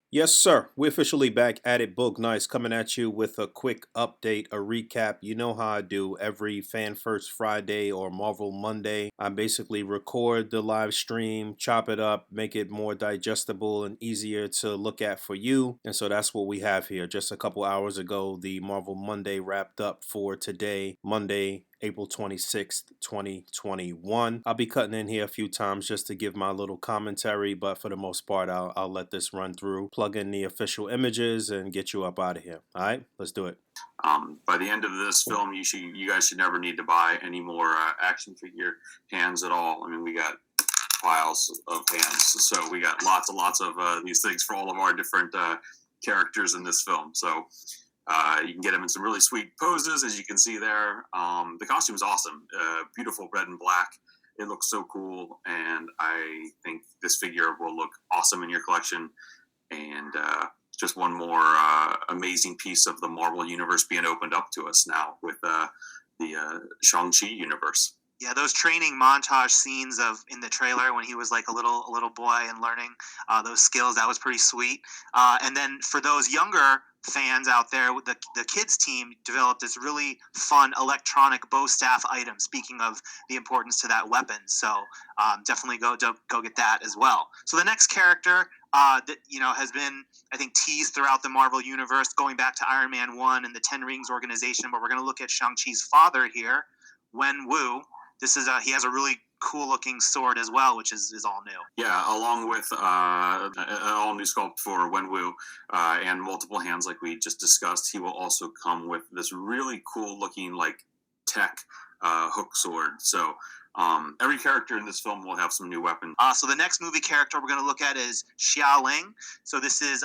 Yes, sir. We're officially back at it. Boog Nice coming at you with a quick update, a recap. You know how I do every Fan First Friday or Marvel Monday. I basically record the live stream, chop it up, make it more digestible and easier to look at for you. And so that's what we have here. Just a couple hours ago, the Marvel Monday wrapped up for today, Monday, April 26th, 2021. I'll be cutting in here a few times just to give my little commentary, but for the most part, I'll let this run through, plug in the official images, and get you up out of here. All right, let's do it. By the end of this film, you guys should never need to buy any more action figure hands at all. I mean, we got piles of hands, so we got lots and lots of these things for all of our different characters in this film. So you can get them in some really sweet poses, as you can see there. The costume is awesome, beautiful red and black. It looks so cool, and I think this figure will look awesome in your collection. And just one more amazing piece of the Marvel universe being opened up to us now with the Shang-Chi universe. Yeah, those training montage scenes of in the trailer when he was like a little boy and learning those skills, that was pretty sweet. And then for those younger fans out there, the kids team developed this really fun electronic bow staff item. Speaking of the importance to that weapon, so definitely go get that as well. So the next character that has been, I think, teased throughout the Marvel universe, going back to Iron Man 1 and the Ten Rings organization. But we're going to look at Shang-Chi's father here, Wen Wu. This is he has a really cool looking sword as well, which is all new. Yeah, along with an all new sculpt for Wenwu and multiple hands like we just discussed, he will also come with this really cool looking like tech hook sword. So every character in this film will have some new weapons. So the next movie character we're going to look at is Xiaoling. So this is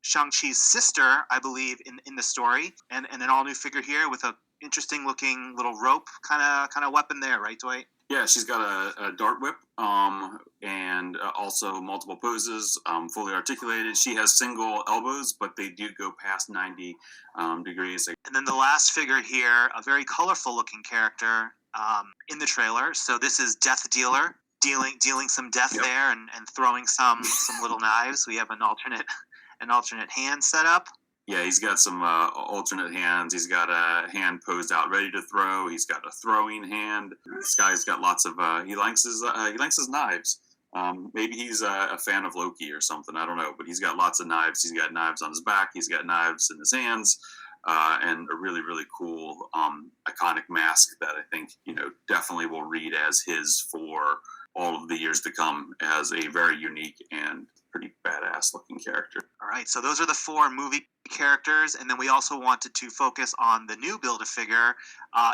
Shang-Chi's sister, I believe, in the story, and an all new figure here with a interesting looking little rope kind of weapon there, right, Dwight? Yeah, she's got a dart whip and also multiple poses, fully articulated. She has single elbows, but they do go past 90 degrees. And then the last figure here, a very colorful looking character in the trailer. So this is Death Dealer, dealing some death there and throwing some little knives. We have an alternate hand set up. Yeah, he's got some alternate hands. He's got a hand posed out, ready to throw. He's got a throwing hand. This guy's got lots of. He likes his knives. Maybe he's a fan of Loki or something. I don't know, but he's got lots of knives. He's got knives on his back. He's got knives in his hands, and a really really cool iconic mask that I think definitely will read as his for all of the years to come as a very unique and pretty badass looking character. All right, so those are the four movie characters, and then we also wanted to focus on the new Build-A-Figure.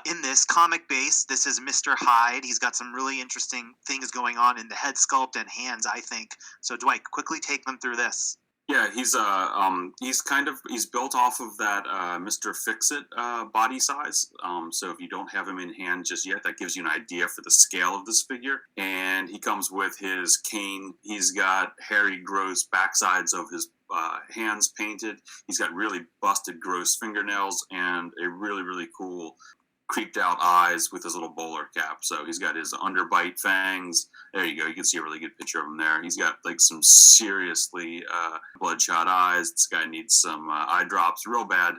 In this comic base, this is Mr. Hyde. He's got some really interesting things going on in the head sculpt and hands, I think. So Dwight, quickly take them through this. Yeah, he's built off of that Mr. Fix-It body size. So if you don't have him in hand just yet, that gives you an idea for the scale of this figure. And he comes with his cane. He's got hairy, gross backsides of his hands painted. He's got really busted, gross fingernails and a really, really cool creeped out eyes with his little bowler cap. So he's got his underbite fangs. There you go. You can see a really good picture of him there. He's got like some seriously bloodshot eyes. This guy needs some eye drops real bad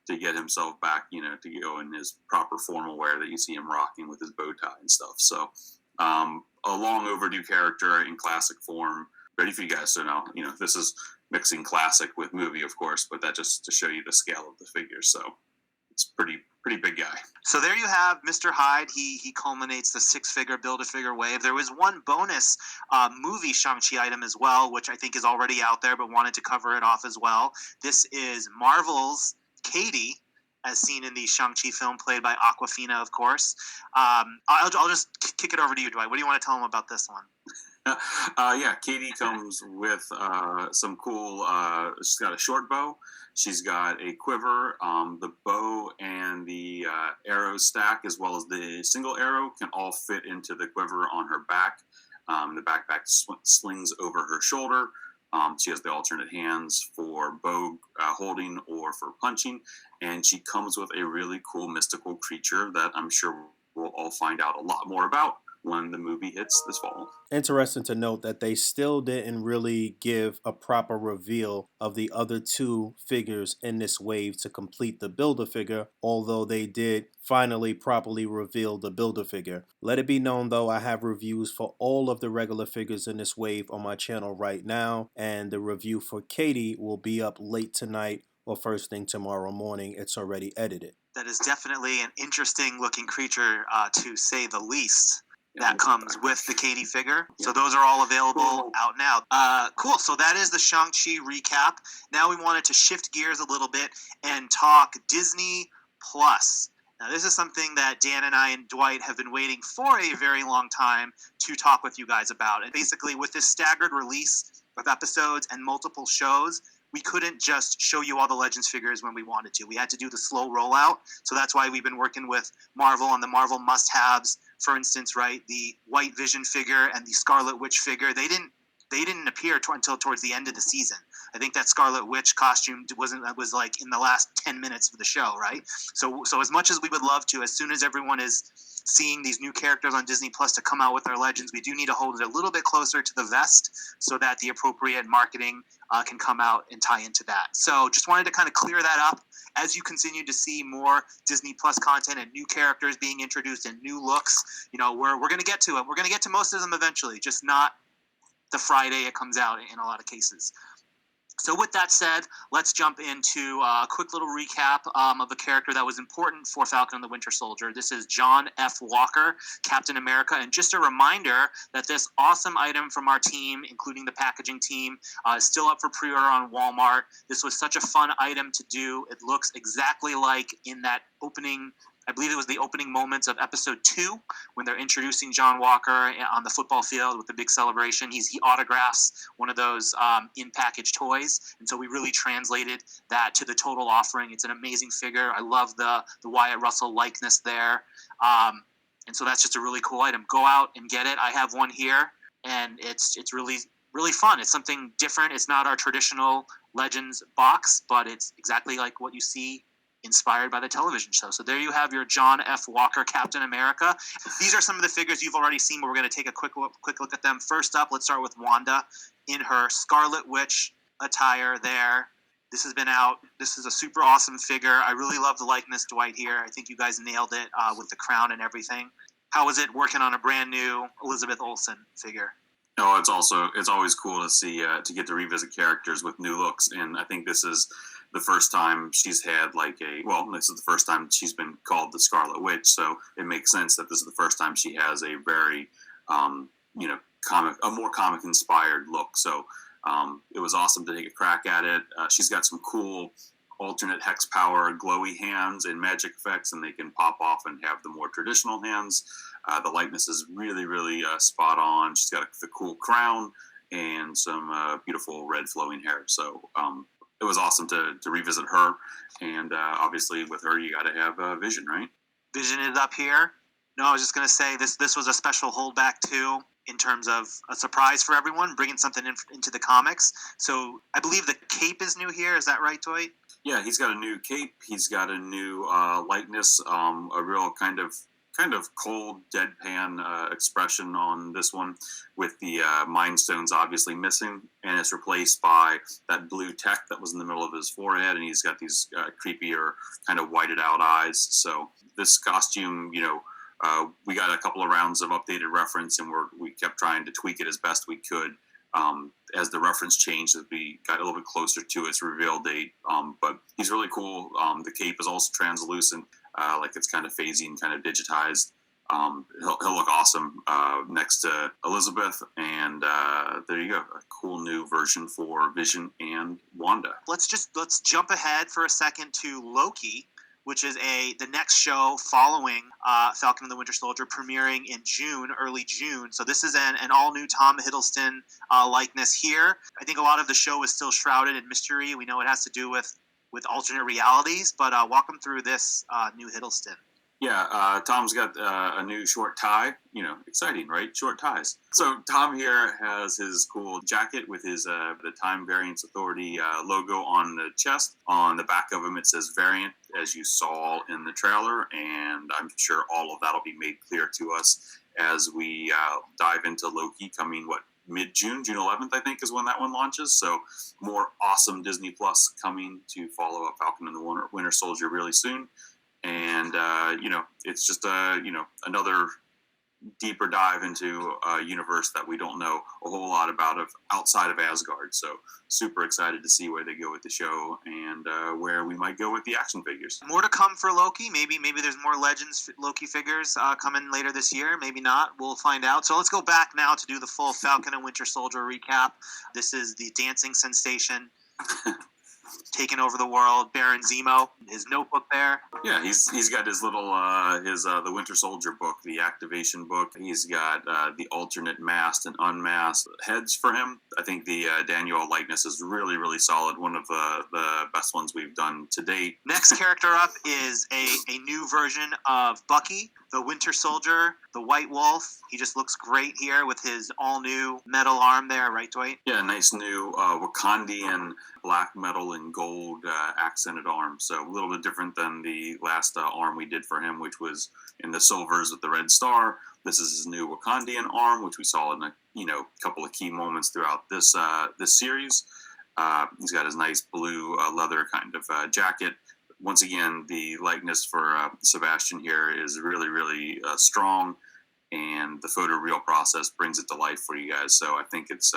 to get himself back, to go in his proper formal wear that you see him rocking with his bow tie and stuff. So a long overdue character in classic form. Ready for you guys to know, this is mixing classic with movie, of course, but that just to show you the scale of the figure. So it's pretty big guy. So there you have Mr. Hyde. He culminates the six-figure Build-A-Figure wave. There was one bonus movie Shang-Chi item as well, which I think is already out there, but wanted to cover it off as well. This is Marvel's Katie, as seen in the Shang-Chi film, played by Awkwafina, of course. I'll just kick it over to you, Dwight. What do you want to tell them about this one? Yeah, Katie comes with some cool. She's got a short bow. She's got a quiver. The bow and the arrow stack, as well as the single arrow, can all fit into the quiver on her back. The backpack slings over her shoulder. She has the alternate hands for bow holding or for punching, and she comes with a really cool mystical creature that I'm sure we'll all find out a lot more about when the movie hits this fall. Interesting to note that they still didn't really give a proper reveal of the other two figures in this wave to complete the Build-A-Figure, although they did finally properly reveal the Build-A-Figure. Let it be known though, I have reviews for all of the regular figures in this wave on my channel right now, and the review for Katie will be up late tonight or first thing tomorrow morning. It's already edited. That is definitely an interesting looking creature, to say the least. That comes with the Katie figure. So those are all available out now. Cool. So that is the Shang-Chi recap. Now we wanted to shift gears a little bit and talk Disney Plus. Now this is something that Dan and I and Dwight have been waiting for a very long time to talk with you guys about. And basically with this staggered release of episodes and multiple shows, we couldn't just show you all the Legends figures when we wanted to. We had to do the slow rollout. So that's why we've been working with Marvel on the Marvel must-haves. For instance, right, the White Vision figure and the Scarlet Witch figure, they didn't appear until towards the end of the season. I think that Scarlet Witch costume was like in the last 10 minutes of the show, right? So as much as we would love to, as soon as everyone is seeing these new characters on Disney Plus to come out with their Legends, we do need to hold it a little bit closer to the vest so that the appropriate marketing can come out and tie into that. So just wanted to kind of clear that up as you continue to see more Disney Plus content and new characters being introduced and new looks. You know, we're going to get to it. We're going to get to most of them eventually, just not the Friday it comes out in a lot of cases. So with that said, let's jump into a quick little recap of a character that was important for Falcon and the Winter Soldier. This is John F. Walker, Captain America. And just a reminder that this awesome item from our team, including the packaging team, is still up for pre-order on Walmart. This was such a fun item to do. It looks exactly like in that opening, I believe it was the opening moments of episode 2 when they're introducing John Walker on the football field with the big celebration. He autographs one of those in-package toys, and so we really translated that to the total offering. It's an amazing figure. I love the Wyatt Russell likeness there, and so that's just a really cool item. Go out and get it. I have one here, and it's really, really fun. It's something different. It's not our traditional Legends box, but it's exactly like what you see inspired by the television show. So there you have your John F. Walker Captain America. These are some of the figures you've already seen, but we're going to take a quick look at them. First up, let's start with Wanda in her Scarlet Witch attire there. This has been out. This is a super awesome figure. I really love the likeness, Dwight, here. I think you guys nailed it with the crown and everything. How was it working on a brand new Elizabeth Olsen figure? No, it's always cool to see to get to revisit characters with new looks, and I think this is the first time she's had this is the first time she's been called the Scarlet Witch, so it makes sense that this is the first time she has a very more comic inspired look. So it was awesome to take a crack at it. She's got some cool alternate hex power glowy hands and magic effects, and they can pop off and have the more traditional hands. The likeness is really, really spot on. She's got the cool crown and some beautiful red flowing hair. So it was awesome to revisit her. And obviously with her, you got to have Vision, right? Vision is up here. No, I was just going to say this was a special holdback too, in terms of a surprise for everyone, bringing something into the comics. So I believe the cape is new here. Is that right, Toy? Yeah, he's got a new cape. He's got a new likeness, a real kind of cold, deadpan expression on this one, with the Mind Stones obviously missing, and it's replaced by that blue tech that was in the middle of his forehead, and he's got these creepier, kind of whited out eyes. So this costume, we got a couple of rounds of updated reference, and we kept trying to tweak it as best we could. As the reference changed, we got a little bit closer to its reveal date. But he's really cool. The cape is also translucent, like it's kind of phasey and kind of digitized. He'll look awesome next to Elizabeth, and there you go, a cool new version for Vision and Wanda. Let's jump ahead for a second to Loki, which is the next show following Falcon and the Winter Soldier, premiering in early June. So this is an all-new Tom Hiddleston likeness here. I think a lot of the show is still shrouded in mystery. We know it has to do with alternate realities, but walk them through this new Hiddleston. Yeah, Tom's got a new short tie. Exciting, right? Short ties. So Tom here has his cool jacket with his the Time Variance Authority logo on the chest. On the back of him, it says Variant, as you saw in the trailer, and I'm sure all of that will be made clear to us as we dive into Loki coming, mid-June, June 11th, I think, is when that one launches. So more awesome Disney Plus coming to follow up Falcon and the Winter Soldier really soon. And, it's just, another deeper dive into a universe that we don't know a whole lot about outside of Asgard. So super excited to see where they go with the show and where we might go with the action figures. More to come for Loki. Maybe there's more Legends Loki figures coming later this year. Maybe not. We'll find out. So let's go back now to do the full Falcon and Winter Soldier recap. This is the dancing sensation taking over the world, Baron Zemo, his notebook there. Yeah, he's got his little the Winter Soldier book, the activation book. He's got the alternate masked and unmasked heads for him. I think the Daniel likeness is really, really solid. One of the best ones we've done to date. Next character up is a new version of Bucky, the Winter Soldier, the White Wolf. He just looks great here with his all-new metal arm there, right, Dwight? Yeah, nice new Wakandian black metal and gold accented arm. So a little bit different than the last arm we did for him, which was in the silvers with the red star. This is his new Wakandian arm, which we saw in a couple of key moments throughout this series. He's got his nice blue leather kind of jacket. Once again, the likeness for Sebastian here is really, really strong, and the photoreal process brings it to life for you guys. So I think it's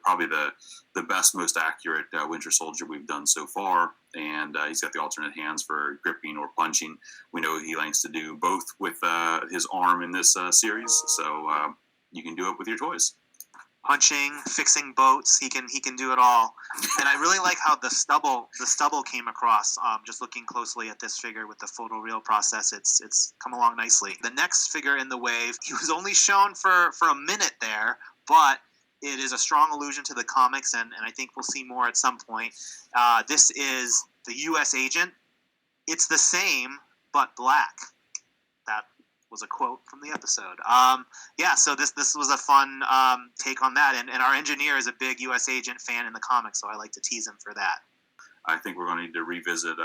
probably the best, most accurate Winter Soldier we've done so far. And he's got the alternate hands for gripping or punching. We know he likes to do both with his arm in this series, so you can do it with your toys. Punching, fixing boats, he can do it all. And I really like how the stubble came across. Just looking closely at this figure with the photoreal process, it's come along nicely. The next figure in the wave, he was only shown for a minute there, but it is a strong allusion to the comics, and I think we'll see more at some point. This is the U.S. agent. It's the same, but black. That was a quote from the episode. So this was a fun take on that, and our engineer is a big U.S. agent fan in the comics, so I like to tease him for that. I think we're going to need to revisit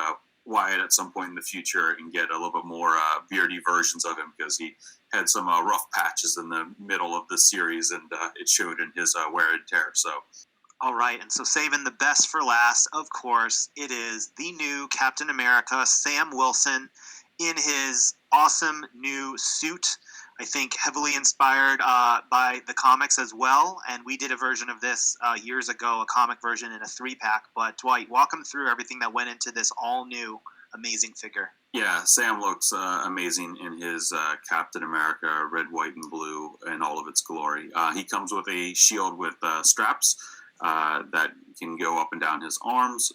Wyatt at some point in the future and get a little bit more beardy versions of him, because he had some rough patches in the middle of the series, and it showed in his wear and tear. So. All right, and so saving the best for last, of course, it is the new Captain America, Sam Wilson, in his awesome new suit. I think heavily inspired by the comics as well. And we did a version of this years ago, a comic version in a 3-pack. But Dwight, walk them through everything that went into this all new amazing figure. Yeah, Sam looks amazing in his Captain America red, white, and blue in all of its glory. He comes with a shield with straps that can go up and down his arms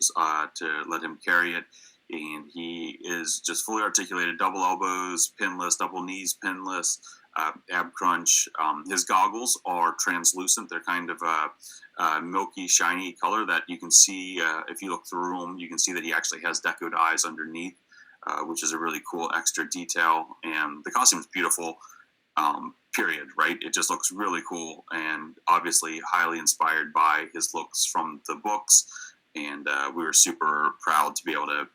to let him carry it. And he is just fully articulated, double elbows, pinless, double knees, pinless, ab crunch. His goggles are translucent. They're kind of a milky, shiny color that you can see. If you look through them, you can see that he actually has decoed eyes underneath, which is a really cool extra detail. And the costume is beautiful, period, right? It just looks really cool, and obviously highly inspired by his looks from the books. And we were super proud to be able to,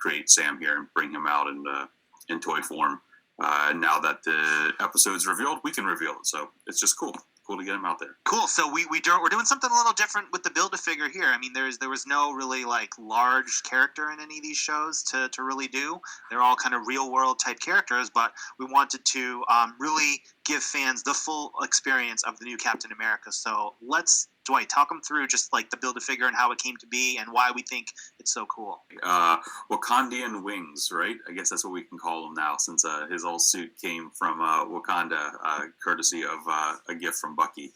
create Sam here and bring him out in toy form. Now that the episode's revealed, we can reveal it. So it's just cool to get him out there. Cool. So we're doing something a little different with the Build-A-Figure here. I mean, there was no really large character in any of these shows to really do. They're all kind of real world type characters, but we wanted to really give fans the full experience of the new Captain America. So Dwight, talk them through just the Build-A-Figure and how it came to be and why we think it's so cool. Wakandian wings, right? I guess that's what we can call him now, since his old suit came from Wakanda, courtesy of a gift from Bucky.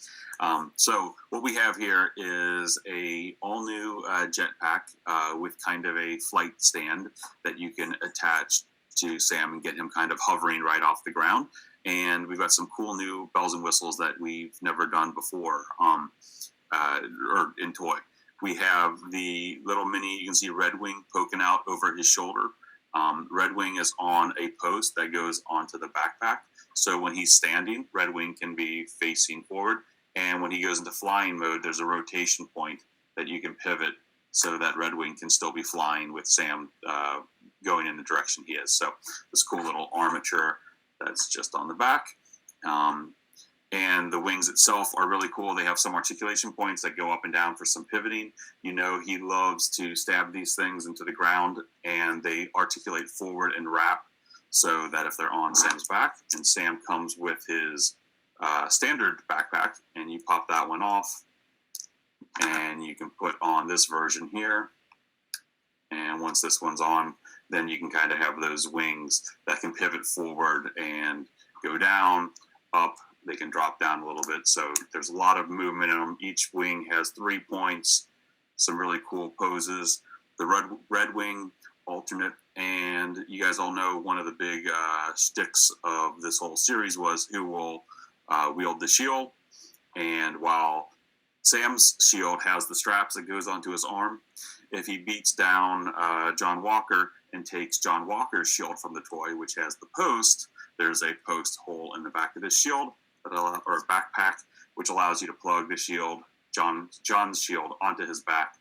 So what we have here is a all-new jetpack with kind of a flight stand that you can attach to Sam and get him kind of hovering right off the ground. And we've got some cool new bells and whistles that we've never done before. Or in toy. We have the little mini, you can see Red Wing poking out over his shoulder. Red Wing is on a post that goes onto the backpack. So when he's standing, Red Wing can be facing forward. And when he goes into flying mode, there's a rotation point that you can pivot so that Red Wing can still be flying with Sam going in the direction he is. So this cool little armature that's just on the back. And the wings itself are really cool. They have some articulation points that go up and down for some pivoting. You know, he loves to stab these things into the ground, and they articulate forward and wrap so that if they're on Sam's back, and Sam comes with his standard backpack, and you pop that one off, and you can put on this version here. And once this one's on, then you can kind of have those wings that can pivot forward and go down, up. They can drop down a little bit. So there's a lot of movement in them. Each wing has 3 points, some really cool poses. The red wing alternate, and you guys all know one of the big sticks of this whole series was who will wield the shield. And while Sam's shield has the straps that goes onto his arm, if he beats down John Walker and takes John Walker's shield from the toy, which has the post, there's a post hole in the back of his shield, or backpack, which allows you to plug the shield, John's shield, onto his back,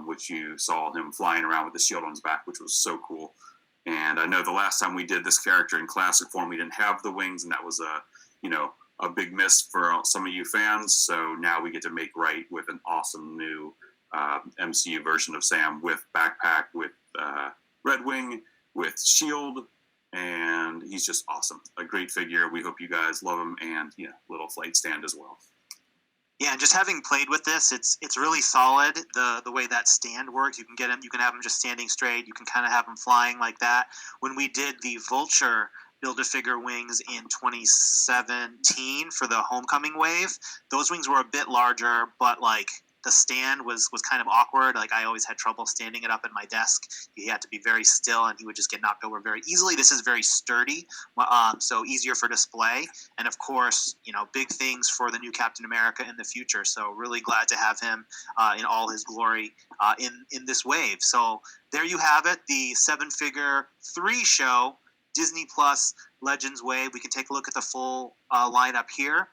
which you saw him flying around with the shield on his back, which was so cool. And I know the last time we did this character in classic form, we didn't have the wings, and that was a big miss for some of you fans. So now we get to make right with an awesome new MCU version of Sam with backpack, with red wing, with shield, and he's just awesome. A great figure. We hope you guys love him, and little flight stand as well. Yeah, and just having played with this, it's really solid. The way that stand works, you can have him just standing straight. You can kind of have him flying like that. When we did the Vulture Build-A-Figure wings in 2017 for the Homecoming wave, those wings were a bit larger, but like the stand was kind of awkward. Like I always had trouble standing it up at my desk. He had to be very still, and he would just get knocked over very easily. This is very sturdy, so easier for display. And of course, big things for the new Captain America in the future. So really glad to have him in all his glory in this wave. So there you have it, the 7-figure 3 show, Disney Plus Legends Wave. We can take a look at the full lineup here.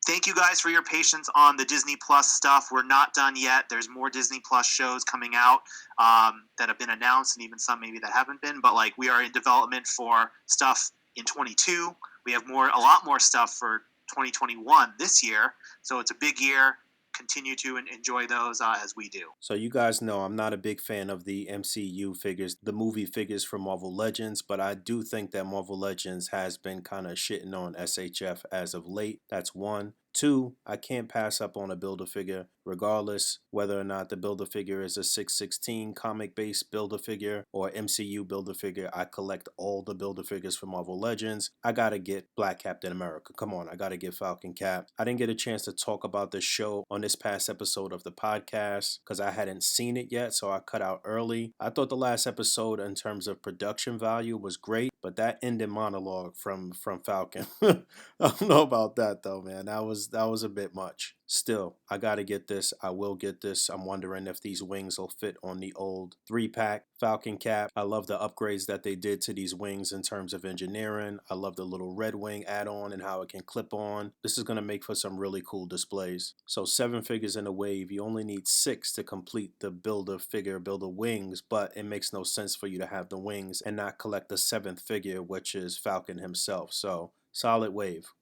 Thank you guys for your patience on the Disney Plus stuff. We're not done yet. There's more Disney Plus shows coming out that have been announced, and even some maybe that haven't been. But we are in development for stuff in 22. We have a lot more stuff for 2021 this year. So it's a big year. Continue to enjoy those as we do. So you guys know I'm not a big fan of the MCU figures, the movie figures from Marvel Legends, but I do think that Marvel Legends has been kind of shitting on SHF as of late. That's one. Two, I can't pass up on a Build-A-Figure, regardless whether or not the Build-A-Figure is a 616 comic-based Build-A-Figure or MCU Build-A-Figure. I collect all the Build-A-Figures from Marvel Legends. I gotta get Black Captain America. Come on, I gotta get Falcon Cap. I didn't get a chance to talk about the show on this past episode of the podcast because I hadn't seen it yet, so I cut out early. I thought the last episode in terms of production value was great, but that ending monologue from Falcon, I don't know about that though, man. That was a bit much. Still, I gotta get this. I will get this. I'm wondering if these wings will fit on the old 3-pack Falcon Cap. I love the upgrades that they did to these wings in terms of engineering. I love the little red wing add-on and how it can clip on. This is gonna make for some really cool displays. So 7 figures in a wave. You only need 6 to complete the Build-A-Figure, Build-A-Wings, but it makes no sense for you to have the wings and not collect the 7th figure, which is Falcon himself. So solid wave.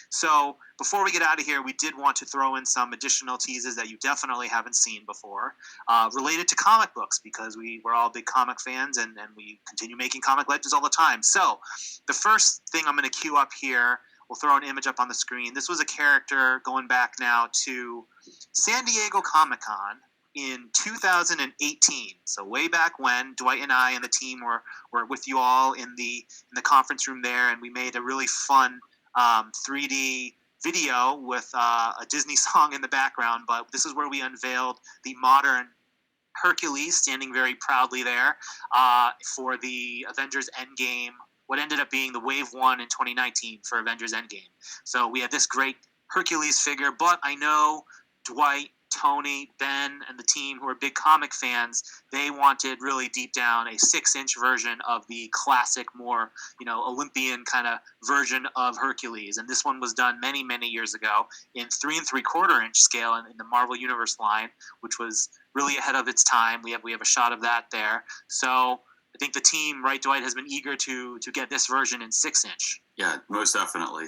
So before we get out of here, we did want to throw in some additional teases that you definitely haven't seen before related to comic books, because we're all big comic fans and we continue making comic legends all the time. So the first thing I'm going to queue up here, we'll throw an image up on the screen. This was a character going back now to San Diego Comic-Con in 2018. So way back when Dwight and I and the team were with you all in the conference room there, and we made a really fun 3D video with a Disney song in the background. But this is where we unveiled the modern Hercules, standing very proudly there for the Avengers Endgame, what ended up being the Wave 1 in 2019 for Avengers Endgame. So we had this great Hercules figure, but I know Dwight, Tony, Ben, and the team, who are big comic fans, they wanted really deep down a 6-inch version of the classic, more Olympian kind of version of Hercules. And this one was done many, many years ago in 3 3/4-inch scale in the Marvel Universe line, which was really ahead of its time. We have a shot of that there. So I think the team, right, Dwight, has been eager to get this version in 6-inch. Yeah, most definitely.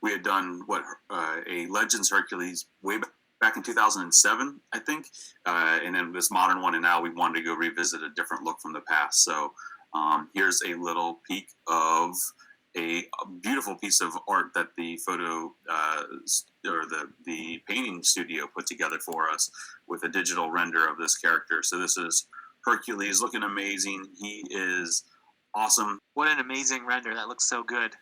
We had done a Legends Hercules way back in 2007, I think, and then this modern one, and now we wanted to go revisit a different look from the past. So here's a little peek of a beautiful piece of art that the photo or the painting studio put together for us with a digital render of this character. So this is Hercules, looking amazing. He is awesome. What an amazing render. That looks so good.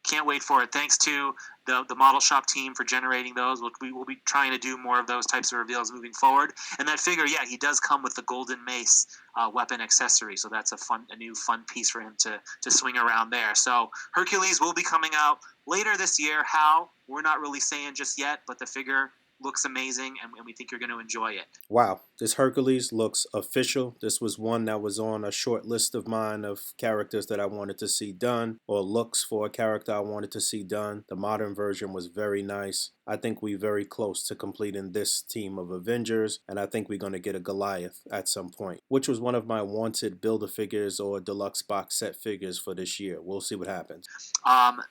Can't wait for it. Thanks to the model shop team for generating those. We will be trying to do more of those types of reveals moving forward. And that figure, yeah, he does come with the golden mace weapon accessory. So that's a new fun piece for him to swing around there. So Hercules will be coming out later this year. How? We're not really saying just yet, but the figure looks amazing, and we think you're going to enjoy it. Wow, this Hercules looks official. This was one that was on a short list of mine of characters that I wanted to see done, or looks for a character I wanted to see done. The modern version was very nice. I think we're very close to completing this team of Avengers, and I think we're going to get a Goliath at some point, which was one of my wanted Build-A-Figures or deluxe box set figures for this year. We'll see what happens.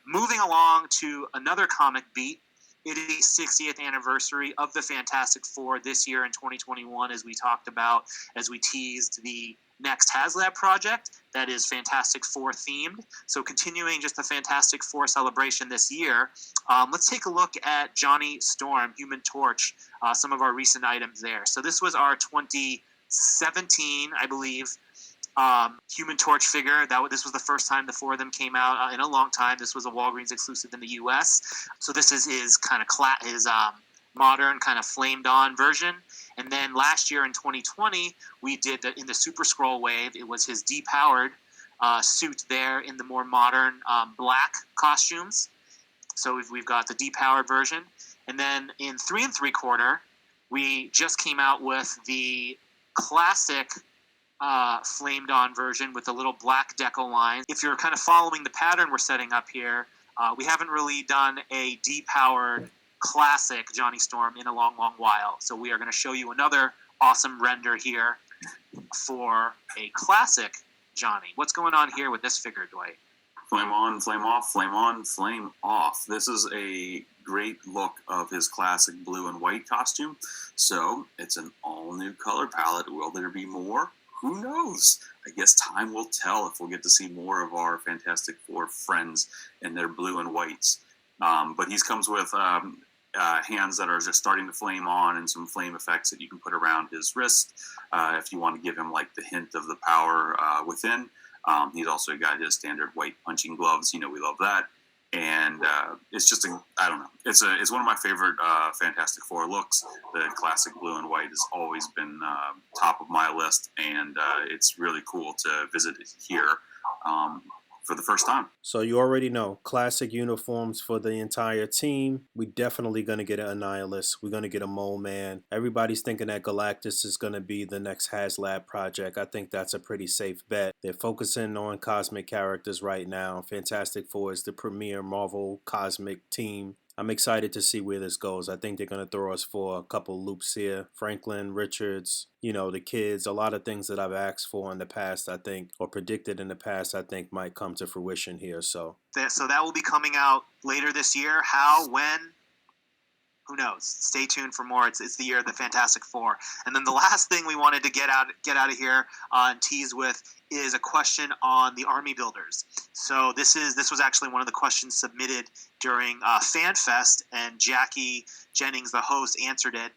Moving along to another comic beat. It is 60th anniversary of the Fantastic Four this year in 2021, as we talked about, as we teased the next HasLab project that is Fantastic Four themed. So continuing just the Fantastic Four celebration this year, let's take a look at Johnny Storm, Human Torch, some of our recent items there. So this was our 2017, I believe, Human Torch figure. This was the first time the four of them came out in a long time. This was a Walgreens exclusive in the U.S. So this is his kind of his modern kind of flamed on version. And then last year in 2020, we did in the Super Scroll wave. It was his depowered suit there in the more modern black costumes. So we've got the depowered version. And then in 3 3/4, we just came out with the classic flamed on version with a little black deco line. If you're kind of following the pattern we're setting up here, we haven't really done a depowered classic Johnny Storm in a long, long while. So we are going to show you another awesome render here for a classic Johnny. What's going on here with this figure, Dwight? Flame on, flame off, flame on, flame off. This is a great look of his classic blue and white costume. So it's an all new color palette. Will there be more? Who knows? I guess time will tell if we'll get to see more of our Fantastic Four friends in their blue and whites. But he comes with hands that are just starting to flame on and some flame effects that you can put around his wrist if you want to give him like the hint of the power within. He's also got his standard white punching gloves. We love that. And it's just I don't know. It's one of my favorite Fantastic Four looks. The classic blue and white has always been top of my list, and it's really cool to visit it here for the first time. So you already know, classic uniforms for the entire team. We definitely going to get an Annihilus. We're going to get a Mole Man. Everybody's thinking that Galactus is going to be the next HasLab project. I think that's a pretty safe bet. They're focusing on cosmic characters right now. Fantastic Four is the premier Marvel cosmic team. I'm excited to see where this goes. I think they're going to throw us for a couple loops here. Franklin, Richards, the kids, a lot of things that I've asked for in the past, I think, or predicted in the past, I think might come to fruition here. So that will be coming out later this year. How, when? Who knows? Stay tuned for more. It's the year of the Fantastic Four. And then the last thing we wanted to get out of here and tease with is a question on the army builders. So this was actually one of the questions submitted during FanFest, and Jackie Jennings, the host, answered it,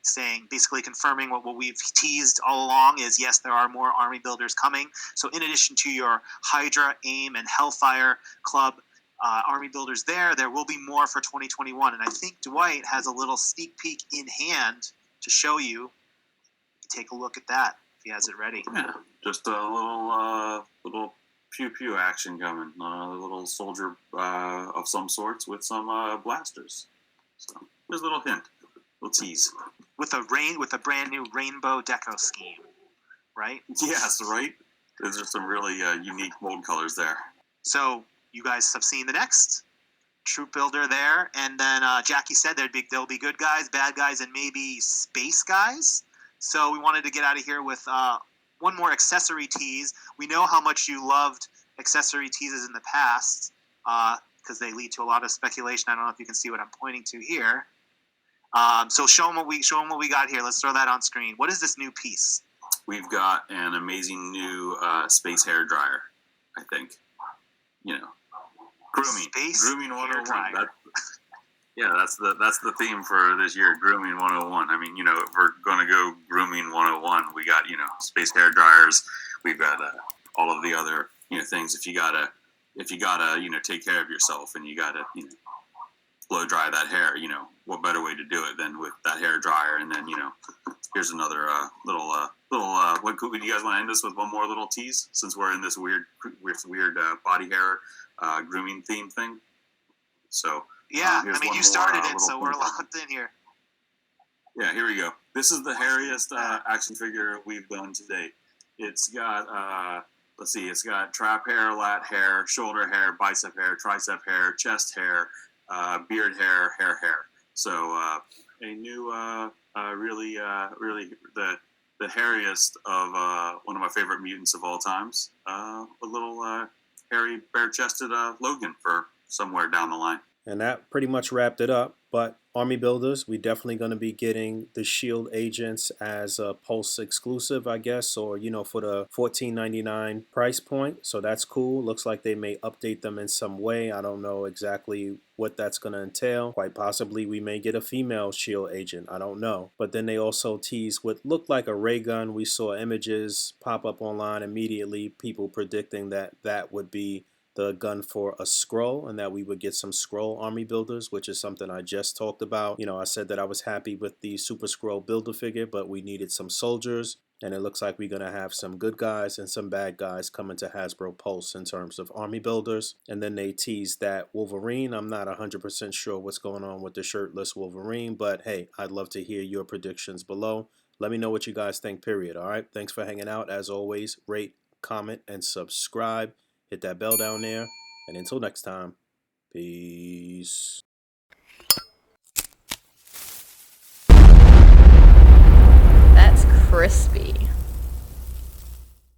saying, basically confirming what we've teased all along is, yes, there are more army builders coming. So in addition to your Hydra, AIM, and Hellfire Club army builders there will be more for 2021. And I think Dwight has a little sneak peek in hand to show you. Take a look at that if he has it ready. Yeah, just a little pew-pew action coming. A little soldier of some sorts with some blasters. So there's a little hint, a little tease. With a brand new rainbow deco scheme, right? Yes, right? There's some really unique mold colors there. So you guys have seen the next troop builder there, and then Jackie said there'll be good guys, bad guys, and maybe space guys. So we wanted to get out of here with one more accessory tease. We know how much you loved accessory teases in the past, because they lead to a lot of speculation. I don't know if you can see what I'm pointing to here. So show them what we got here. Let's throw that on screen. What is this new piece? We've got an amazing new space hair dryer. I think, grooming 101. That's the theme for this year, grooming 101. I mean, if we're gonna go grooming 101, we got space hair dryers. We've got all of the other things. If you gotta take care of yourself and you gotta blow dry that hair, what better way to do it than with that hair dryer? And then here's another little would you guys want to end this with one more little tease, since we're in this weird body hair grooming theme thing? So yeah, I mean, you started it, so we're locked in here. Yeah, here we go. This is the hairiest action figure we've done to date. It's got it's got trap hair, lat hair, shoulder hair, bicep hair, tricep hair, chest hair, beard hair, hair. So a new, really the hairiest of one of my favorite mutants of all times. A little hairy, bare-chested Logan for somewhere down the line. And that pretty much wrapped it up. But Army Builders, we definitely going to be getting the S.H.I.E.L.D. agents as a Pulse exclusive, I guess, or, for the $14.99 price point. So that's cool. Looks like they may update them in some way. I don't know exactly what that's going to entail. Quite possibly we may get a female S.H.I.E.L.D. agent. I don't know. But then they also teased what looked like a ray gun. We saw images pop up online immediately, people predicting that that would be the gun for a Skrull, and that we would get some Skrull Army Builders, which is something I just talked about. I said that I was happy with the Super Skrull Builder figure, but we needed some soldiers, and it looks like we're going to have some good guys and some bad guys coming to Hasbro Pulse in terms of Army Builders. And then they teased that Wolverine. I'm not 100% sure what's going on with the shirtless Wolverine, but hey, I'd love to hear your predictions below. Let me know what you guys think, period. All right, thanks for hanging out. As always, rate, comment, and subscribe. Hit that bell down there. And until next time, peace.